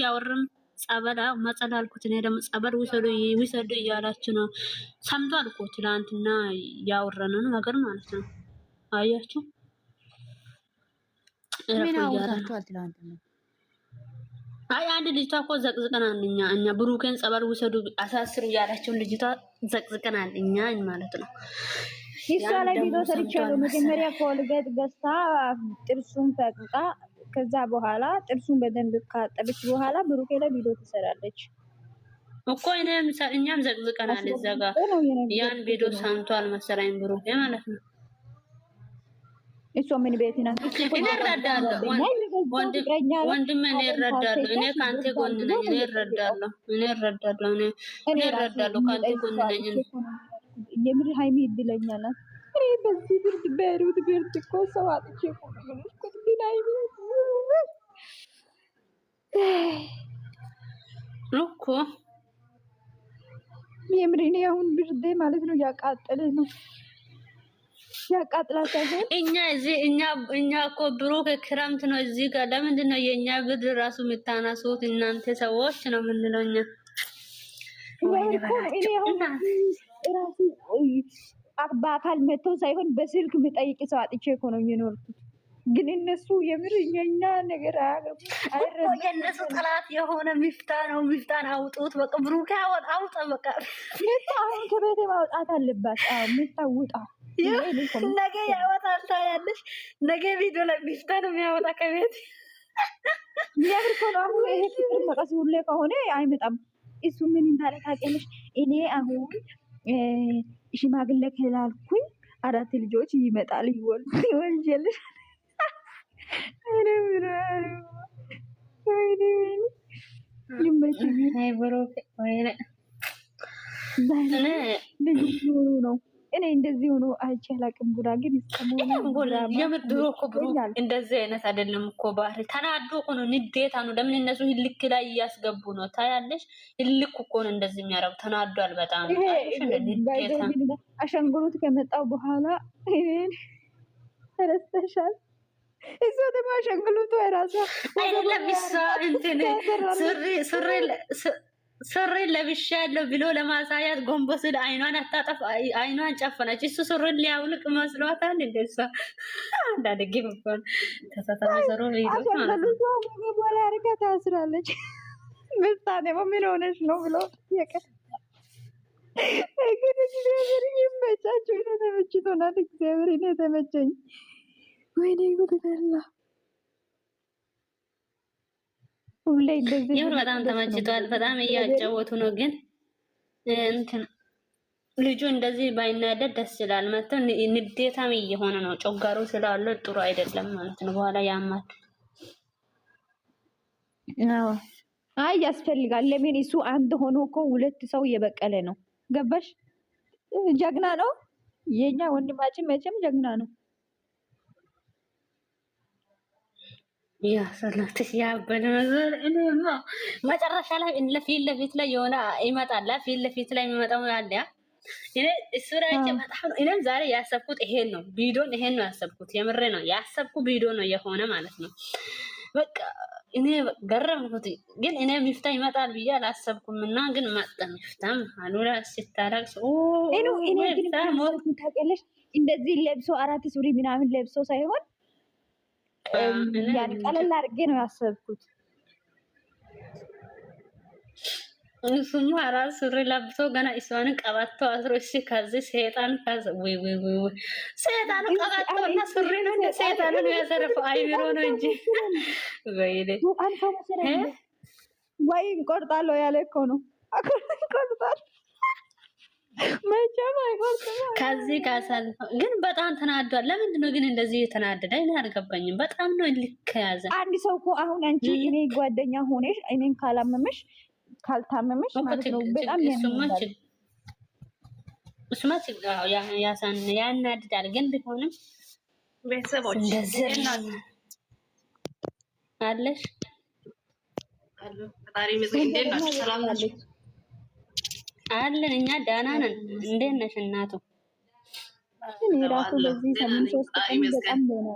ያወርም ጸበላ መጸዳልኩት እኔ ደግሞ ጸበል ውሰዱ እያላችሁ ነው። ሰምቷል እኮ ትላንትና ያወራነው ነገር ማለት ነው። አያችሁ ምን አውርታችኋል ትላንትና? አይ አንድ ልጅቷ እኮ ዘቅዝቀናል እኛ ብሩኬን ጸበል ውሰዱ አሳስሩ ያላችሁን ልጅቷ ዘቅዝቀናል እኛ ማለት ነው። እሷ ላይ ቪዲዮ ሰርቻለሁ። መጀመሪያ ኮልጌት ገዝታ ጥርሱን ፈቅቃ ከዛ በኋላ ጥርሱን በደንብ ካጠበች በኋላ ብሩኬ ላይ ቪዲዮ ትሰራለች እኮ እኛም ዘቅዝቀናል። እዛ ጋር ያን ቪዲዮ ሰምቷል መሰለኝ ብሩኬ ማለት ነው። እሱ ምን ቤት ናት? እኔ እረዳለሁ ወንድም እኔ እረዳለሁ። እኔ ካንተ ጎን ነኝ። እኔ እረዳለሁ ካንተ ጎን ነኝ። የምር ሃይሚ እድለኛ ናት። እኔ በዚህ ብርድ በሩት ብርድ እኮ ሰው አጥቼ እኮ ነው ግን ሃይሚ እኮ የምር እኔ አሁን ብርዴ ማለት ነው ያቃጠለ ነው ያቃጥላታል። እኛ እኮ ብሩክ ክረምት ነው እዚህ ጋር ለምንድን ነው የኛ ብርድ ራሱ የምታናሱት እናንተ ሰዎች ነው የምንለው እኛ ራሱ በአካል መጥቶ ሳይሆን በስልክ የምጠይቅ ሰው አጥቼ እኮ ነው የኖርኩት። ግን እነሱ የምር የኛ ነገር አይረዱም። የእነሱ ጠላት የሆነ ሚፍታን አውጡት። በቃ ብሩክ አውጣ በቃ አሁን ከቤቴ ማውጣት አለባት። ምታውጣ ነገ ያወጣል ታያለሽ። ነገ ቪዲዮ ላይ ሚፍታን የሚያወጣ ከቤት የምር እኮ ነው። አሁን ይሄ ፍቅር መቀስ ሁሌ ከሆነ አይመጣም። እሱ ምን እንዳለ ታውቂያለሽ? እኔ አሁን ሽማግሌ ከላልኩኝ 4 ልጆች ይመጣል ይወልጀልሽ። ነው እኔ እንደዚህ ሆኖ አይቼ አላውቅም። ቡራ ግን የምድሮ እኮ ብሩክ እንደዚህ አይነት አይደለም እኮ ባህሪ ተናዶ እኮ ነው። ንዴታ ነው። ለምን እነሱ ህልክ ላይ እያስገቡ ነው ታያለሽ። ህልክ እኮ ነው እንደዚህ የሚያደርጉ። ተናዷል በጣም አሻንጉሊት ከመጣው በኋላ ተረስተሻል። እሱ ደግሞ አሻንጉሊቱ የራሷ አይደለም እሷ እንትን ሱሪ ለብሻለሁ ብሎ ለማሳያት ጎንበስ አይኗን አታጠፍ አይኗን ጨፈነች። እሱ ሱሪ ሊያውልቅ መስሏታል። እንደሷ አንዳንዴ በቃ ተሳሳተሩ ቪዲዮ ማለት ነው። በኋላ አርጋ ታስራለች። ምሳሌ ምን ሆነሽ ነው ብሎ የቀር ግን እግዚአብሔር ይመቻችሁ። እኔ ተመችቶናል። እግዚአብሔር እኔ ተመቸኝ። ወይኔ ጉድ ፈላ። ሁሌ እንደዚህ ይሁን። በጣም ተመችቷል። በጣም እያጫወቱ ነው። ግን እንትን ልጁ እንደዚህ ባይናደድ ደስ ይላል። መጥቶ ንዴታም እየሆነ ነው። ጮጋሩ ስላለ ጥሩ አይደለም ማለት ነው። በኋላ ያማል። አይ ያስፈልጋል። ለምን እሱ አንድ ሆኖ እኮ 2 ሰው እየበቀለ ነው። ገባሽ? ጀግና ነው የኛ ወንድማችን። መቼም ጀግና ነው። ያ ሰላምት ያበለ ነገር እኔማ መጨረሻ ላይ ለፊት ላይ የሆነ ይመጣል። ፊት ላይ የሚመጣው ያለ እኔ እሱ ላይ በጣም ነው። እኔም ዛሬ ያሰብኩት ይሄን ነው። ቪዲዮን ይሄን ነው ያሰብኩት። የምሬ ነው ያሰብኩት ቪዲዮ ነው የሆነ ማለት ነው። በቃ እኔ ገረምኩት። ግን እኔ ሚፍታ ይመጣል ብዬ አላሰብኩምና ግን መጣ። ሚፍታም አሉላ ሲታረቅ እኔ ግን ታውቂያለሽ እንደዚህ ለብሶ 4 ሱሪ ምናምን ለብሶ ሳይሆን ያን ቀለል አድርጌ ነው ያሰብኩት። እሱማ አራስ ሱሪ ለብሶ ገና እሷን ቀባቶ አስሮ እሺ ከዚህ ሰይጣን ወይ ሰይጣን ቀባቶና ሱሪ ነው ሰይጣን ነው ያሰረፈው። አይብሮ ነው እንጂ ወይ እንቆርጣለሁ ያለ እኮ ነው። እንቆርጣለሁ መቼም አይቆርጥም። ከዚህ ካሳልፈው ግን በጣም ተናዷል። ለምንድን ነው ግን እንደዚህ የተናደደ? እኔ አልገባኝም። በጣም ነው ልክ ያዘ። አንድ ሰው እኮ አሁን አንቺ እኔ ጓደኛ ሆነሽ እኔን ካልታመመሽ ማለት ነው በጣም እሱማ ያናድዳል። ግን ቢሆንም ቤተሰቦች እንደዚህ አለሽ አሉ ፈጣሪ መስገን እንደና ሰላም ናችሁ? አለን እኛ ዳና ነን። እንዴት ነሽ እናቱ? እኔ ራሱ በዚህ ሰሞን 3 ቀን በጣም ደህና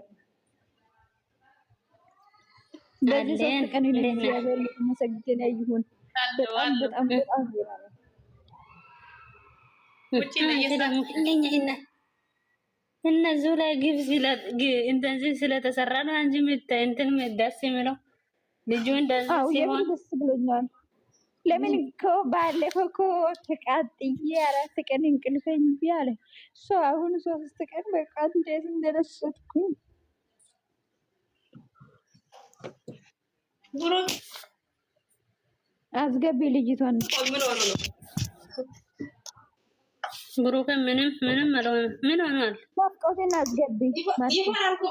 በዚህ ሶስት ቀን እግዚአብሔር የተመሰገነ ይሁን። በጣም በጣም በጣም እነዚሁ ላይ ግብ እንደዚህ ስለተሰራ ነው እንጂ እንትን ደስ የሚለው ልጁ እንደዚህ ሲሆን ደስ ብሎኛል። ለምን እኮ ባለፈው እኮ ተቃጥዬ 4 ቀን እንቅልፈኝ ቢያለ አሁን 3 ቀን በቃ እንዴት እንደደሰትኩኝ አስገቢ ልጅቷን። ብሩክ ምንም አልሆነም። ምን ሆኗል? ማፍቆቴን አስገቢ። ይፈራል እኮ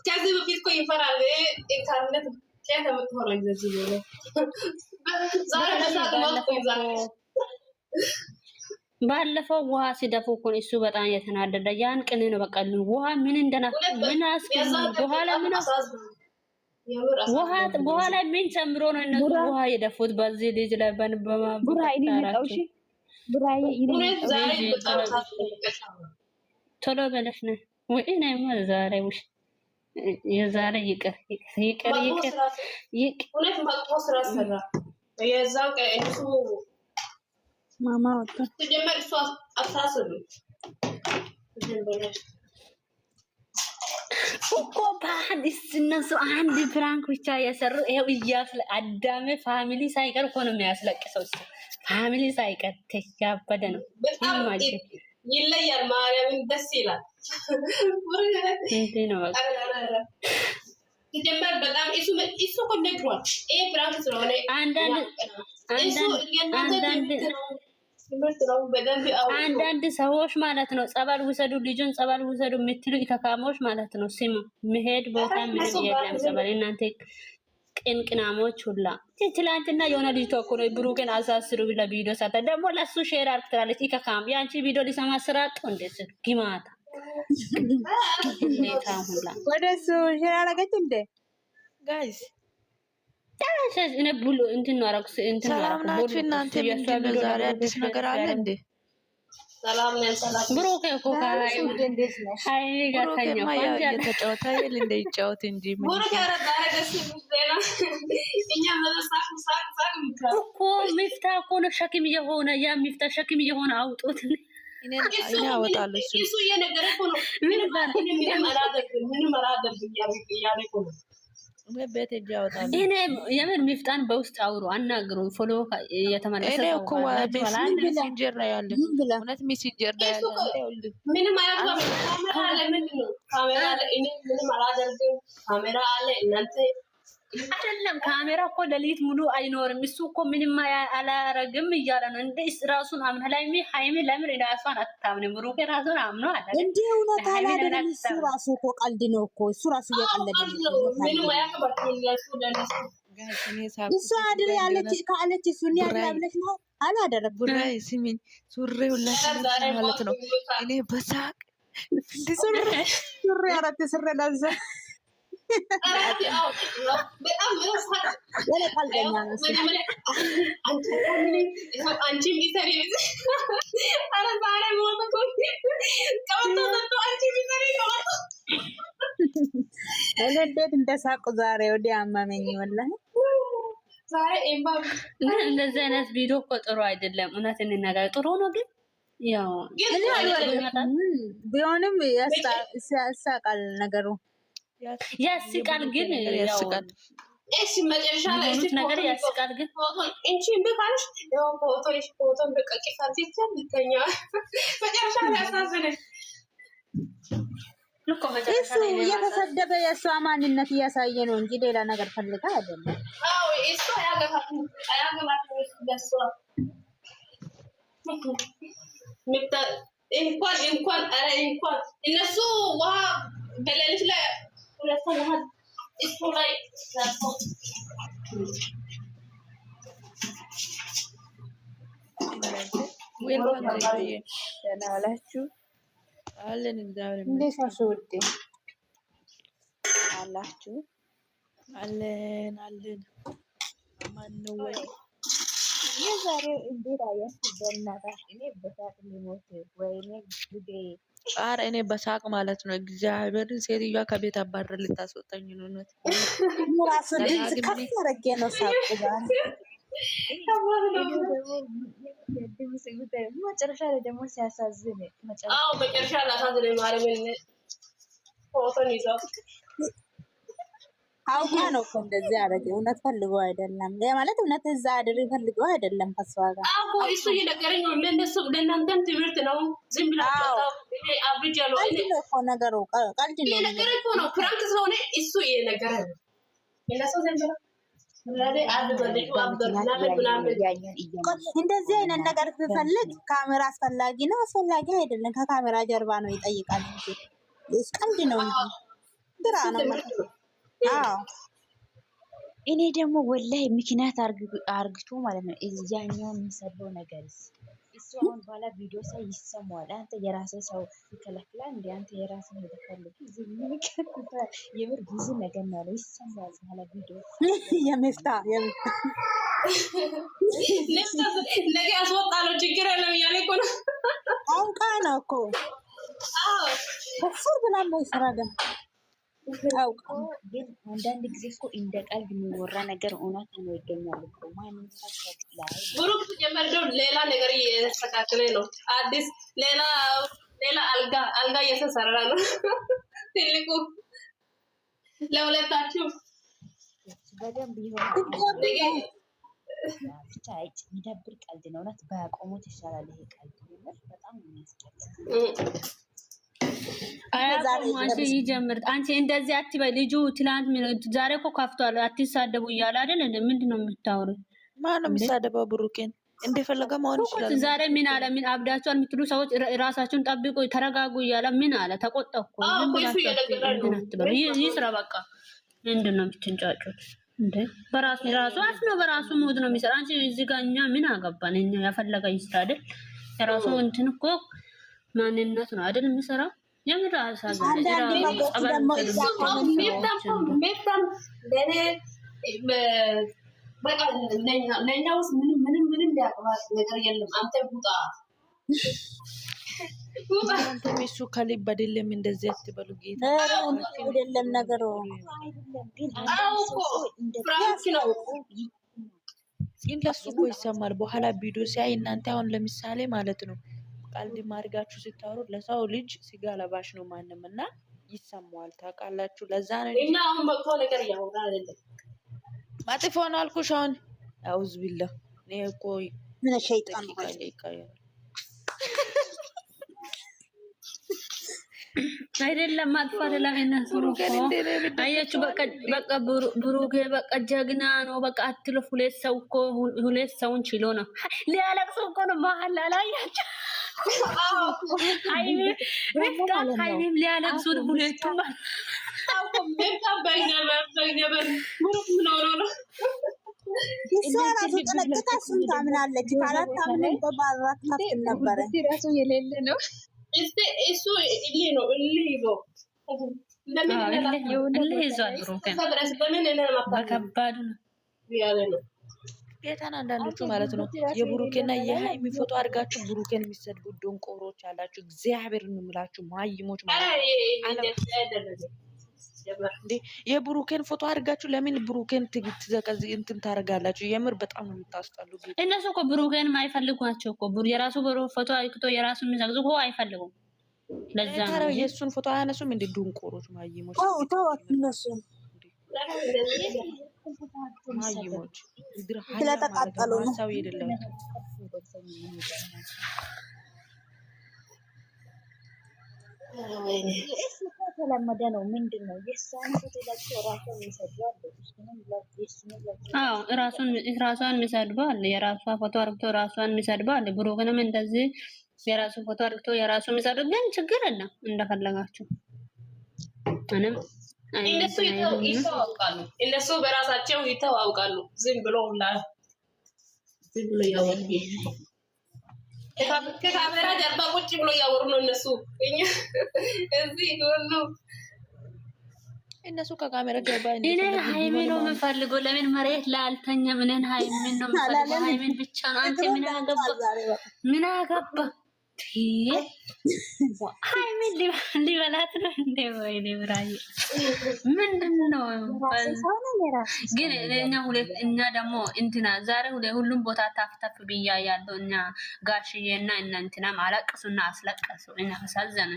ከዚህ በፊት እኮ ይፈራል። ኢንተርኔት ባለፈው ውሃ ሲደፉ እኮ እሱ በጣም የተናደደ ያን ቅን ነው። በቃ ውሃ ምን እንደናፈ ምን በኋላ ምን ጨምሮ ነው እነሱ ውሃ የደፉት በዚህ ልጅ ላይ ቶሎ በለሽ ነው ወይ ነይማ ዛሬ ውሽ የዛሬ ይቅር ሁለት መጥፎ ስራ ሰራ። የዛው ቀንሱ ማማ ወጣ ተጀመረ እሱ አሳስሩ እኮ በአዲስ እነሱ አንድ ፍራንክ ብቻ የሰሩ ይሄው እያስለ አዳሜ ፋሚሊ ሳይቀር እኮ ነው የሚያስለቅሰው። ፋሚሊ ሳይቀር ተያበደ ነው። በጣም ይለያል። ማርያምን ደስ ይላል። እንዴ ነው ተጀመረ በጣም እሱ እኮ ነግሯል። ይሄ ፍራንክ ስለሆነ አንዳንድ ሰዎች ማለት ነው ጸበል ውሰዱ ልጁን ጸበል ውሰዱ የምትሉ ኢከካሞች ማለት ነው። ስሙ መሄድ ቦታ ምንም የለም ጸበል። እናንተ ቅንቅናሞች ሁላ ትላንትና የሆነ ልጅ ተኮ ነው ብሩክን አሳስሩ ብላ ቪዲዮ ሳታ ደግሞ ለሱ ሼር አርክታለች። ኢከካም ያንቺ ቪዲዮ ሊሰማ ስራጥ እንደስ ግማታ እንዴታ ሁላ ወደሱ ሼር አረገች እንዴ ጋይስ ታላሽ እነ ብሉ እንትን ነው አረክስ እንትን ነው ሰላም ናችሁ እናንተ? ምንድን ነው ዛሬ አዲስ ነገር አለ እንዴ? ሰላም ነን። ሰላም ብሩክ እኮ ካይ ሃይ ጋተኛ እየተጫወተ አይደል እንደ ይጫወት እንጂ ምን ብሩክ ያረዳረ ደስ ይላል። እኛ መለሳክ ሳቅ እኮ ሚፍታ እኮ ነው ሸክም የሆነ ያ ሚፍታ ሸክም የሆነ አውጡት እኔ አወጣለሁ። እሱ የነገረ እኮ ነው ምንም አላደርግም ያለ እኮ ነው። ቤት እጅ አወጣለሁ። እኔ የምን ሚፍታን በውስጥ አውሩ አናግሩ ፎሎ የተመለሰ እኔ እኮ ሜሴንጀር ላይ ያለ እውነት ሜሴንጀር ላይ ያለ ምንም አያደርግም። ካሜራ አለ እኔ ምንም አላደርግም። ካሜራ አለ እናንተ አይደለም ካሜራ እኮ ለሊት ሙሉ አይኖርም። እሱ እኮ ምንም አላረግም እያለ ነው እንዴ ራሱን አምነ ላይ ሃይሚ ለምን ራሷን አታምንም? ብሩክ ራሱን አምኖ አለ እንዴ እውነት አላደረም። እሱ ራሱ እኮ ቀልድ ነው እኮ እሱ ራሱ እየቀለደ ነው። ምንም አያከባክም ለሱ እሱ አድር ያለች ካለች እሱን ያዳብለሽ ነው አላደረም። ቡራይ ሲሚን ሱሪ ሁላችን ማለት ነው። እኔ በሳቅ ሱሪ አራት ስረ ለብሰ በጣም ቀልደኛ ነው። አንቺ ሚሰሪ አረ ዛሬ ሞተ ቀወጣ አንቺ ሚሰሪ እኔ እንዴት እንደሳቁ ዛሬ ወዲያ አማመኝ ወላሂ ዛሬ ኤምባ እንደዚህ አይነት ቪዲዮ እኮ ጥሩ አይደለም። እውነት እንነጋገር ጥሩ ነው ግን ያው ቢሆንም ያሳቃል ነገሩ ያስቃል ግን ያስቃል። እሺ መጨረሻ ላይ ነገር ያስቃል ግን እንቺ በካልሽ ያው ፎቶን በቃ ቂፋት ይተኛ መጨረሻ ላይ ያሳዝነሽ እሱ እየተሰደበ የእሷ ማንነት እያሳየ ነው እንጂ ሌላ ነገር ፈልጋ አይደለም። አዎ እሱ አያገባትም ለሷ እንኳን እነሱ ውሃ በሌሊት ላይ እሱ ላይ ደህና ዋላችሁ አለን። እግዚአብሔር ይመስገን አላችሁ አለን ማን ነው ወይ የዛሬው እንዴት አያችሁ? በእናታችሁ እኔ በሳት ሊሞት ወይኔ ጉዴ ኧረ እኔ በሳቅ ማለት ነው እግዚአብሔርን ሴትዮዋ ከቤት አባረ ልታስወጣኝ ነው። ራሱ ድምፅ ከፍ አድርጌ ነው ሳቁ መጨረሻ ላይ ደግሞ ሲያሳዝን መጨረሻ ላሳዝን ማረምን ፎቶን ይዘው አውቃ ነው እኮ እንደዚህ ያደረገ። እውነት ፈልጎ አይደለም ማለት እውነት እዛ አድር ፈልጎ አይደለም። ከሷ ጋር አዎ እሱ እየነገረኝ ነው። ለነሱ ለእናንተም ትምህርት ነው። ዝም ብላችሁ አብሪጅ ያለው እኮ ነገሩ ቀልድ ነው። እየነገረኝ እኮ ነው። ፕራንክ ስለሆነ እሱ እየነገረኝ ነው። ለነሱ ዝም ብላ እንደዚህ አይነት ነገር ብፈልግ ካሜራ አስፈላጊ ነው አስፈላጊ አይደለም? ከካሜራ ጀርባ ነው ይጠይቃል እንጂ ቀልድ ነው እንጂ ድራ ነው ማለት ነው። እኔ ደግሞ ወላሂ ምክንያት አርግቶ ማለት ነው እዚያኛው የሚሰራው ነገር እሱ አሁን ባላ ቪዲዮ ሳይ ይሰማዋል። አንተ የራስህ ሰው ይከለክላል እንዴ? አንተ የራስህ ነው ተፈልግ እዚህ ምን ይከለክላል? የምር ብዙ ነገር ነው ይሰማዋል ባላ ቪዲዮ የምፍታ ነገ ያስወጣለው ችግር የለም እያለ እኮ ነው። አውቃ ነው እኮ ከፍር ብላ ነው ይሰራል። ግን አንዳንድ ጊዜ እኮ እንደ ቀልድ የሚወራ ነገር እውነት ነው ይገኛል እኮ ማንም ላይ ብሩክ ጀመርደው ሌላ ነገር እየተስተካከለ ነው። አዲስ ሌላ አልጋ እየተሰራ ነው። ትልቁ ለሁለታችሁ በደንብ ይሆን ብቻ ይደብር ቀልድ ነው። እውነት ባያቆሙት ይሻላል። ይሄ ቀልድ በጣም የሚያስጠላ አንቺ ይጀምር። አንቺ እንደዚህ አትበይ። ልጁ ትላንት ዛሬ እኮ ከፍቷል። አትሳደቡ እያለ አይደል? ምንድን ነው የምታወሩት? ማን ነው የሚሳደበው? ብሩኬን እንደፈለገ መሆን ይችላል። ዛሬ ምን አለ? ምን አብዳቸዋል የምትሉ ሰዎች ራሳችሁን ጠብቁ፣ ተረጋጉ እያለ ምን አለ? ተቆጣ እኮ። ይህ ስራ በቃ ምንድን ነው የምትንጫጩት እንዴ? ራሱ አፍ ነው በራሱ ሙድ ነው የሚሰራ። አንቺ እዚህ ጋር እኛ ምን አገባን? እኛ ያፈለገ ይስራ አይደል? የራሱ እንትን እኮ ማንነት ነው አይደል የሚሰራው? የምር አሳዛኝ ለእኛ ውስጥ ምንም ሊያቅባት ነገር የለም። አንተ ቡጣ እሱ ከልብ አይደለም። እንደዚህ አትበሉ። ጌታ አይደለም ነገሩ ፍራንክ ነው። ግን ለሱ እኮ ይሰማል በኋላ ቪዲዮ ሲያይ። እናንተ አሁን ለምሳሌ ማለት ነው ቀልድ ማድረጋችሁ ስታወሩ ለሰው ልጅ ስጋ ለባሽ ነው ማንም እና ይሰማዋል። ታውቃላችሁ። ለዛ ነው እና አሁን መጥፎ ነገር እያወራ አይደለም። ማጥፎ ነው አልኩሽ። አሁን አውዝ ቢላ እኔ እኮ ምን ሸይጣን አይደለም ማጥፎ አይደለም። እነሱ አያችሁ በቃ ብሩኬ በቃ ጀግና ነው። በቃ አትለፍ። ሁለት ሰውን ችሎ ነው ሊያለቅሱ እኮ ነው መሀል አላያችሁ? ሀይሚም ሊያለቅሱት ሁለቱም እሷ ራሱ ጠለቅታ እሱን ታምናለች። ካላት ታምነን በባራት ከፍት ነበረ ራሱ የሌለ ነው። እሱ እልህ ነው እልህ ይዞ ይዟል። ብሩኬን በከባዱ ነው ያለ ነው። ጌታን አንዳንዶቹ ማለት ነው የብሩኬና የሃይሚ ፎቶ አድርጋችሁ ብሩኬን የሚሰድቡ ዶንቆሮች አላችሁ። እግዚአብሔር እንምላችሁ ማይሞች ማለት እንዴ! የብሩኬን ፎቶ አድርጋችሁ ለምን ብሩኬን ትዘቀዝ እንትን ታደርጋላችሁ? የምር በጣም ነው የምታስጠሉ። እነሱ እኮ ብሩኬን አይፈልጉ ናቸው እኮ የራሱ ፎቶ አይክቶ የራሱ የሚዘግዙ እኮ አይፈልጉም። ለዛ ነው የእሱን ፎቶ አያነሱም። እንደ ዶንቆሮች ማይሞች ተዋት እነሱ ማይሞች ስለተቃጠሉ ነው። ሰው የሌለው ተለመደ ነው። ምንድን ነው የእሷን ፎቶ ራሷን ይሰድባል። ራሷን የሚሰድባል። የራሷ ፎቶ አርግቶ ራሷን የሚሰድባል። ብሩክንም እንደዚህ የራሱ ፎቶ አርግቶ የራሱ የሚሰድብ ግን ችግር የለም። እንደፈለጋችሁ ምንም እነሱ በራሳቸው ይተዋውቃሉ። ዝም ብሎ ያወሩ ከካሜራ ጀርባ ቁጭ ብሎ እያወሩ ነው እነሱ። እዚህ ሁሉ እነሱ ከካሜራ ጀርባ እኔ ሃይሚ ነው የምፈልገው። ለምን መሬት ላልተኛ ምን ሃይሚ ነው የምፈልገው። ሃይሚን ብቻ ነው። አንተ ምን አገባ ሃይሚን ሊበላት ነው እንዴ? ወይኔ ብራዬ ምንድን ነው ግን? እኛ ደግሞ እንትና ዛሬ ሁሉም ቦታ ታፍታፍ ብያ ያለው እኛ ጋሽዬና እና እንትናም አለቀሱና አስለቀሱ። እና አሳዘነ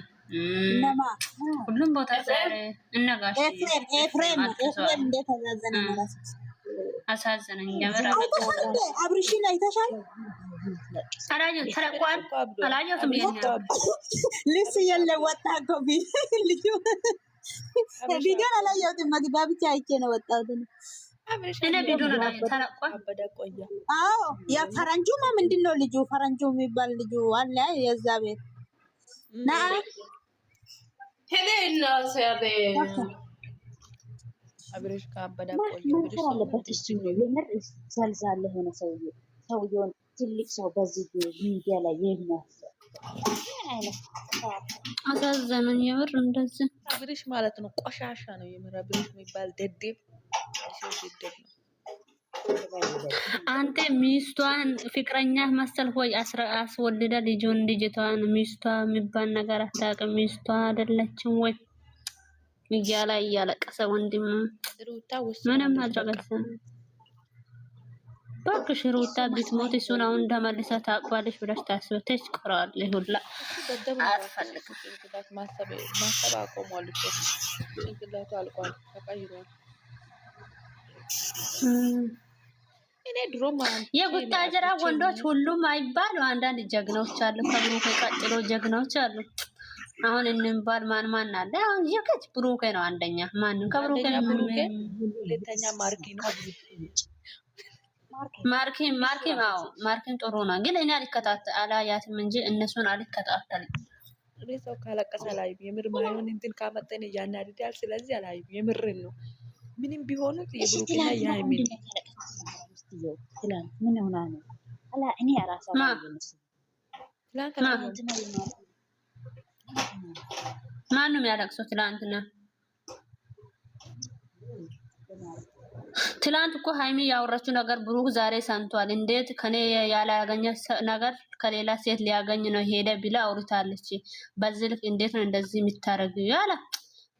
ሁሉም ቦታ ዛሬ እና ጋሽዬ ኤፍሬም እንዴት አዛዘነ ማለት አሳዘነኝ። ጀመረ አብርሽን አይተሻል? አላየሁትም፣ ተለቋል። አላየሁትም። ልብስ የለም ወጣ እኮ ቪዲዮ አላየሁትም። መግቢያ ብቻ አይቼ ነው ወጣሁት። እኔ ቪዲዮ ነው ተለቋል። አዎ ያ ፈረንጁማ ምንድን ነው ልጁ ፈረንጁ የሚባል ልጁ አለ የዛ ቤት ና ሄደ እና ሲያደ አብሬሽ ካበዳ ቆየ ምን አለበት እሱ ነው የምር ዘልዛለ ሆነ ሰውየውን ትልቅ ሰው በዚህ ሚዲያ ላይ የሚያስብ አሳዘነኝ የምር። እንደዚህ አብሬሽ ማለት ነው ቆሻሻ ነው የምር። አብሬሽ የሚባል ደደብ ደደብ ነው። አንተ ሚስቷን ፍቅረኛ መሰል ሆይ አስወልደ ልጅቷን ሚስቷ የሚባል ነገር አታውቅም። ሚስቷ አይደለችም ወይ እያለ እያለቀሰ ወንድም ምንም አልደረሰም። እባክሽ ሩታ ብትሞት እሱን አሁን ተመልሳ ታቅባለች ብለሽ ታስበተች ቆራለች ሁላ አትፈልግም። ማሰብ አቆሟል። ጭንቅላቱ አልቋል፣ ተቀይሯል። እኔ ድሮ የጉታጀራ ወንዶች ሁሉም አይባሉ፣ አንዳንድ ጀግኖች አሉ። ከብሩክ ቀጥሎ ጀግኖች አሉ። አሁን እንባል ማን አለ? አሁን የከች ብሩክ ነው አንደኛ። ማንም ከብሩክ ሁለተኛ ማርኪ ነው። ማርኪን ጥሩ ነው፣ ግን እኔ አላያትም እንጂ እነሱን አልከታተልም። ሰው ካለቀሰ አላይም። የምር ማይሆን እንትን ካመጠን እያናድዳል። ስለዚህ አላይም። የምርን ነው ምንም ቢሆኑት የብሩክና የሃይሚ ትላንት ምን ሆና ነው? አላ እኔ አራሳ ማንም ያለቅሰው ትላንትና። ትላንት እኮ ሃይሚ ያወራችው ነገር ብሩክ ዛሬ ሰምቷል። እንዴት ከኔ ያላገኘ ነገር ከሌላ ሴት ሊያገኝ ነው ሄደ ብላ አውርታለች። በዚህ ልክ እንዴት ነው እንደዚህ የምታረግ ያለ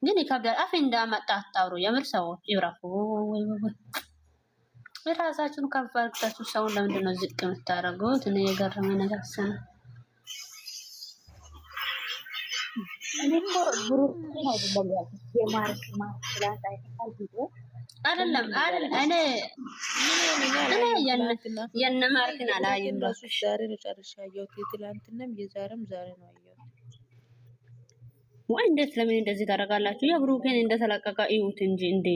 ግን ይከብዳል። አፍ እንዳመጣ አታውሩ። የምር ሰዎች ይብራፉ። የራሳችሁን ከፍ አድርጋችሁ ሰውን ለምንድን ነው ዝቅ የምታደርጉት? እኔ የገረመ ነገር ሰነ አይደለም እኔ የነ ማርክን አላየም። ራሱ ዛሬ ነው ጨርሻ ያየሁት። የትላንትናም የዛሬም ዛሬ ነው ያየሁት። ወይ እንዴት ለምን እንደዚህ ታደርጋላችሁ? የብሩክን እንደተለቀቀ እዩት እንጂ እንዴ!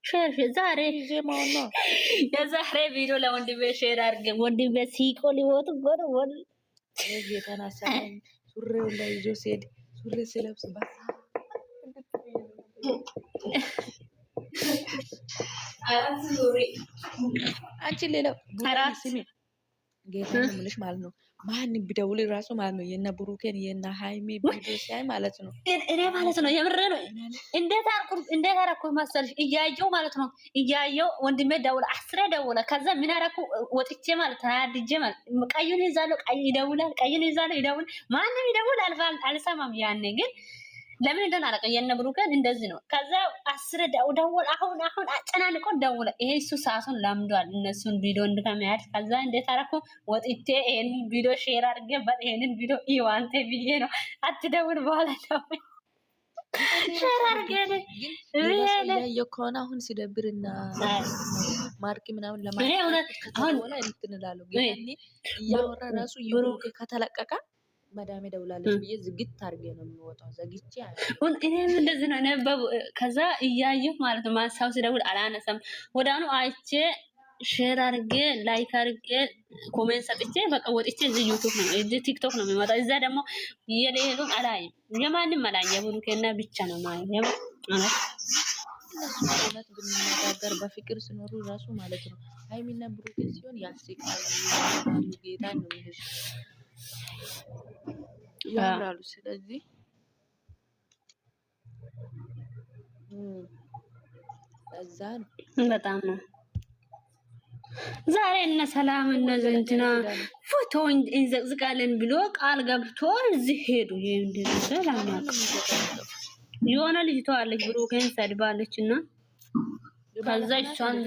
ሼር ዛሬ የዛሬ ቪዲዮ ለወንድሜ ሼር አድርጌ ወንድሜ ሲቆ ሊወጡ ጎር ወል የተናሳ ሱሬው ላይ ይዞ ሲሄድ ሱሬ ሲለብስ አንቺ ሌላ ስሚ ጌታ ነው የምልሽ ማለት ነው። ማን ቢደውል ራሱ ማለት ነው የነ ብሩኬን የነ ሃይሚ ቪዲዮ ሲያይ ማለት ነው እኔ ማለት ነው የምሬ ነው። እንዴት አደረኩ መሰልሽ? እያየው ማለት ነው እያየው ወንድሜ ደውለ 10 ደውለ። ከዛ ምን አደረኩ ወጥቼ ማለት ታድጄ ማለት ቀዩን ይዛለው፣ ቀይ ይደውላል፣ ቀዩን ይዛለው፣ ይደውል ማንም ይደውል አልሰማም። ያኔ ግን ለምን እንደሆነ አላውቅም። የነ ብሩኬን እንደዚህ ነው። ከዛ 10 ደውል አሁን አጨናንቆ ደውለ። ይሄ እሱ ሰዓቱን ለምዷል እነሱን ቪዲዮ እንደከመያድ። ከዛ እንዴት አደረኩ ወጥቼ ይሄን ቪዲዮ ሼር አድርጌበት ይሄንን ቪዲዮ ይዋንተ ብዬ ነው አትደውል በኋላ ነው ሼር አድርጌ ከሆነ አሁን ሲደብርና ማርቂ ምናምን ለማለት አሁን እንትን እላለሁ። ግን እያወራ ራሱ የብሩኬ ከተለቀቀ መዳሜ ደውላለች ብዬ ዝግት አድርጌ ነው የሚወጣው። ዘግቼ እኔ እንደዚህ ነው ነበብ። ከዛ እያየሁ ማለት ነው ማሳው ሲደውል አላነሳም። ወዳኑ አይቼ ሼር አድርጌ ላይክ አድርጌ ኮሜንት ሰጥቼ በቃ ወጥቼ እዚህ ዩቲዩብ ነው እዚህ ቲክቶክ ነው የሚመጣው። እዛ ደግሞ የሌሉም አላይም፣ የማንም አላይም። የብሩኬና ብቻ ነው ማለት ነው ማለት እውነት ብንነጋገር በፍቅር ሲኖሩ ራሱ ማለት ነው ሃይሚና ብሩኬ ሲሆን ያስቃሉ። ጌታ ነው የሚልሽ ያምራሉ። ስለዚህ እዛ ነው በጣም ነው ዛሬ እነ ሰላም እነ ዘንትና ፎቶ እንዘቅዝቃለን ብሎ ቃል ገብቶ እዚህ ሄዱ። ይሄ ሰላም የሆነ ልጅቷ አለች ብሩኬን ሰድባለች እና ከዛ እሷን